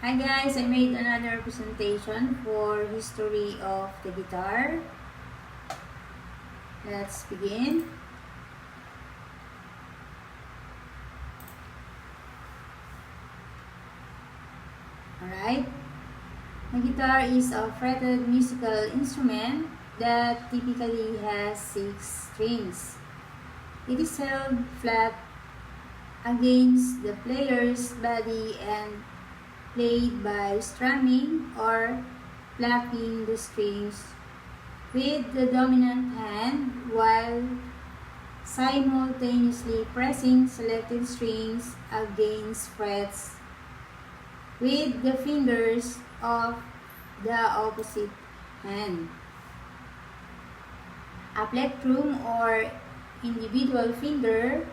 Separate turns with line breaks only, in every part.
Hi guys, I made another presentation for history of the guitar. Let's begin. Alright. The guitar is a fretted musical instrument that typically has 6 strings. It is held flat against the player's body and played by strumming or plucking the strings with the dominant hand while simultaneously pressing selected strings against frets with the fingers of the opposite hand. A plectrum or individual finger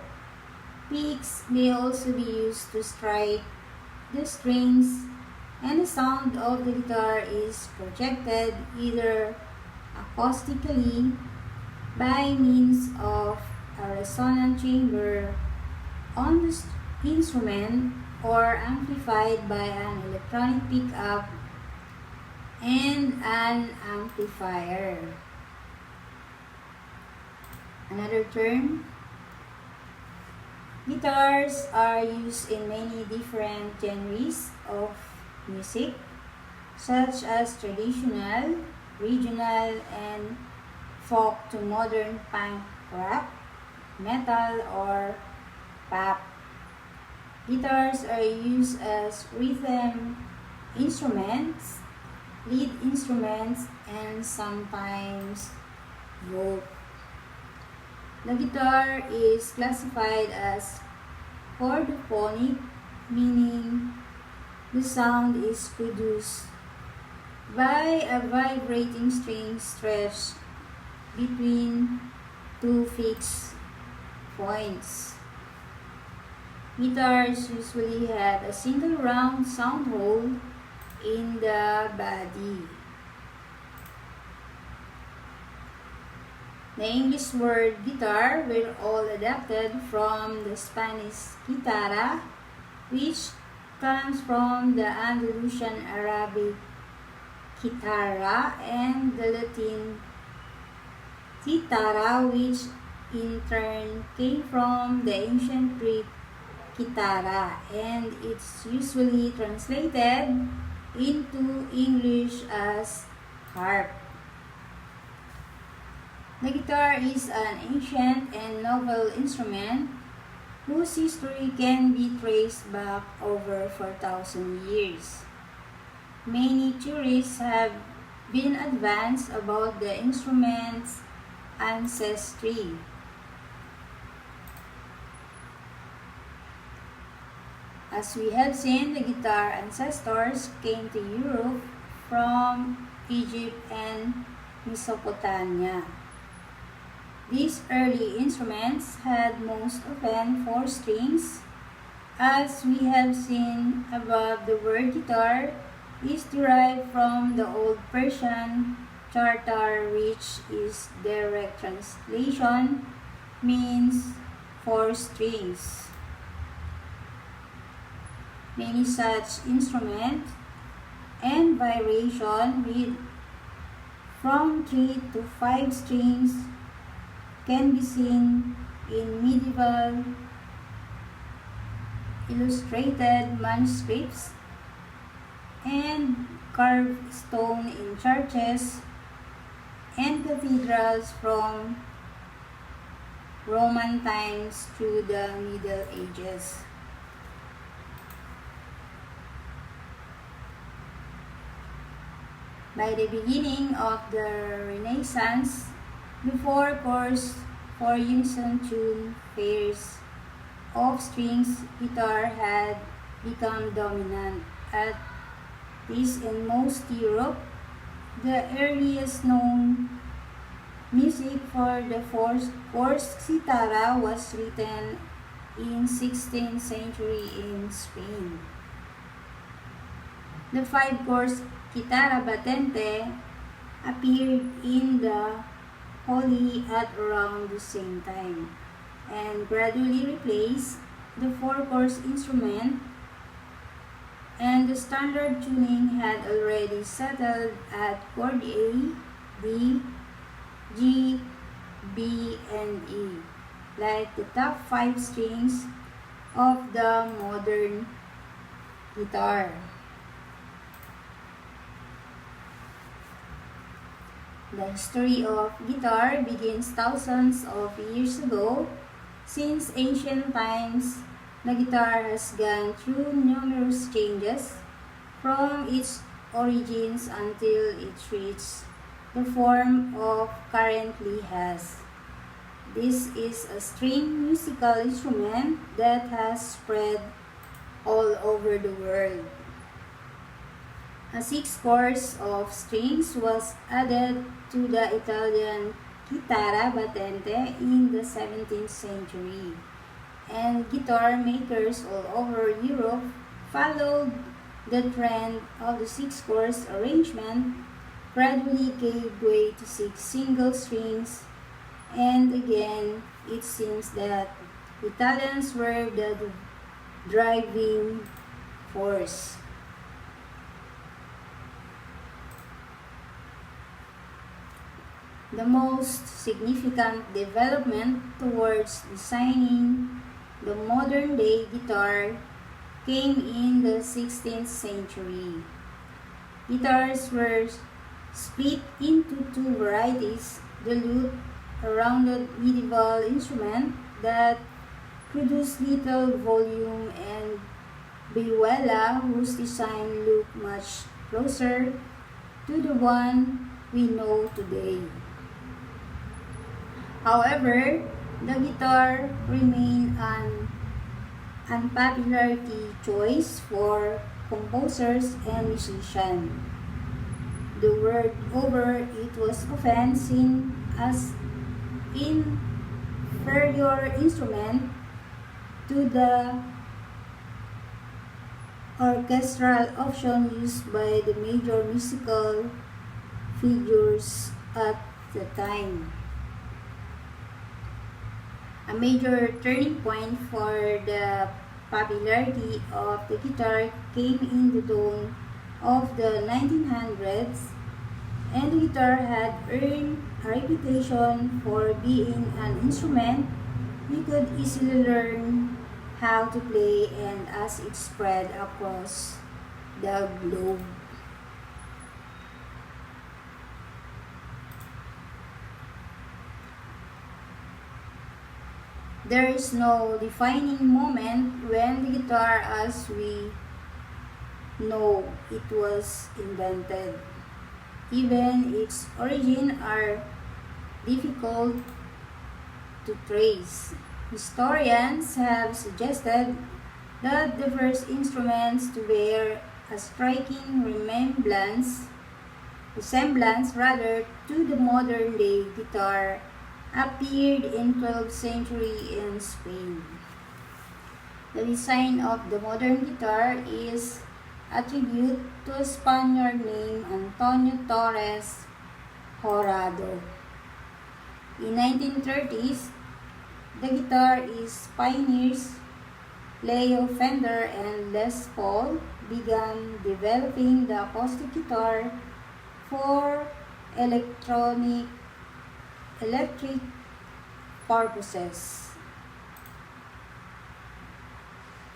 picks may also be used to strike the strings, and the sound of the guitar is projected either acoustically by means of a resonant chamber on the instrument or amplified by an electronic pickup and an amplifier. Another term, guitars are used in many different genres of music, such as traditional, regional, and folk to modern punk rock, metal, or pop. Guitars are used as rhythm instruments, lead instruments, and sometimes both. The guitar is classified as chordophonic, meaning the sound is produced by a vibrating string stretched between two fixed points. Guitars usually have a single round sound hole in the body. The English word guitar were all adapted from the Spanish guitarra, which comes from the Andalusian Arabic guitarra, and the Latin chitarra, which in turn came from the ancient Greek chitarra, and it's usually translated into English as harp. The guitar is an ancient and novel instrument whose history can be traced back over 4,000 years. Many theories have been advanced about the instrument's ancestry. As we have seen, the guitar ancestors came to Europe from Egypt and Mesopotamia. These early instruments had most often 4 strings. As we have seen above, the word guitar is derived from the Old Persian chartar, which is direct translation, means 4 strings. Many such instruments and variation with from 3 to 5 strings can be seen in medieval illustrated manuscripts and carved stone in churches and cathedrals from Roman times through the Middle Ages. By the beginning of the Renaissance, the 4 chords for unison tune pairs of strings guitar had become dominant. At least in most Europe, the earliest known music for the 4 chords guitarra was written in 16th century in Spain. The 5 chords guitarra battente appeared in the Holy at around the same time and gradually replaced the 4 chords instrument and the standard tuning had already settled at chord A, D, G, B, and E, like the top 5 strings of the modern guitar. The history of guitar begins thousands of years ago. Since ancient times, the guitar has gone through numerous changes from its origins until it reached the form it currently has. This is a string musical instrument that has spread all over the world. A 6 course of strings was added to the Italian chitarra battente in the 17th century, and guitar makers all over Europe followed the trend of the 6 course arrangement, gradually gave way to 6 single strings, and again it seems that Italians were the driving force. The most significant development towards designing the modern-day guitar came in the 16th century. Guitars were split into 2 varieties: the lute, a rounded medieval instrument that produced little volume, and vihuela, whose design looked much closer to the one we know today. However, the guitar remained an unpopularity choice for composers and musicians. The world over, it was often seen as inferior instrument to the orchestral option used by the major musical figures at the time. A major turning point for the popularity of the guitar came in the dawn of the 1900s, and the guitar had earned a reputation for being an instrument you could easily learn how to play, and as it spread across the globe. There is no defining moment when the guitar as we know it was invented. Even its origin are difficult to trace. Historians have suggested that the first instruments to bear a striking resemblance rather to the modern-day guitar appeared in 12th century in Spain. The design of the modern guitar is attributed to a Spaniard named Antonio Torres Jorado. In 1930s, the guitar is pioneers Leo Fender and Les Paul began developing the acoustic guitar for electric purposes.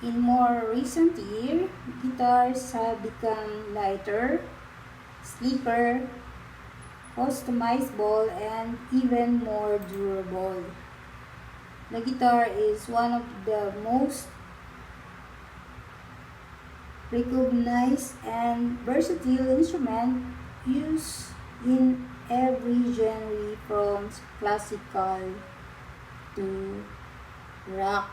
In more recent years, guitars have become lighter, sleeker, customizable, and even more durable. The guitar is one of the most recognized and versatile instruments used in every genre from classical to rock.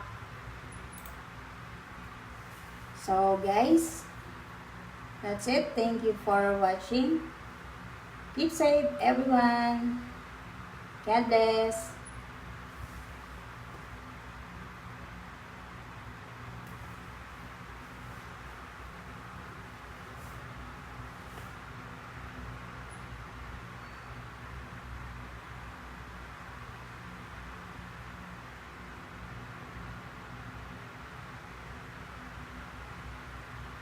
So guys, that's it. Thank you for watching. Keep safe everyone. God bless.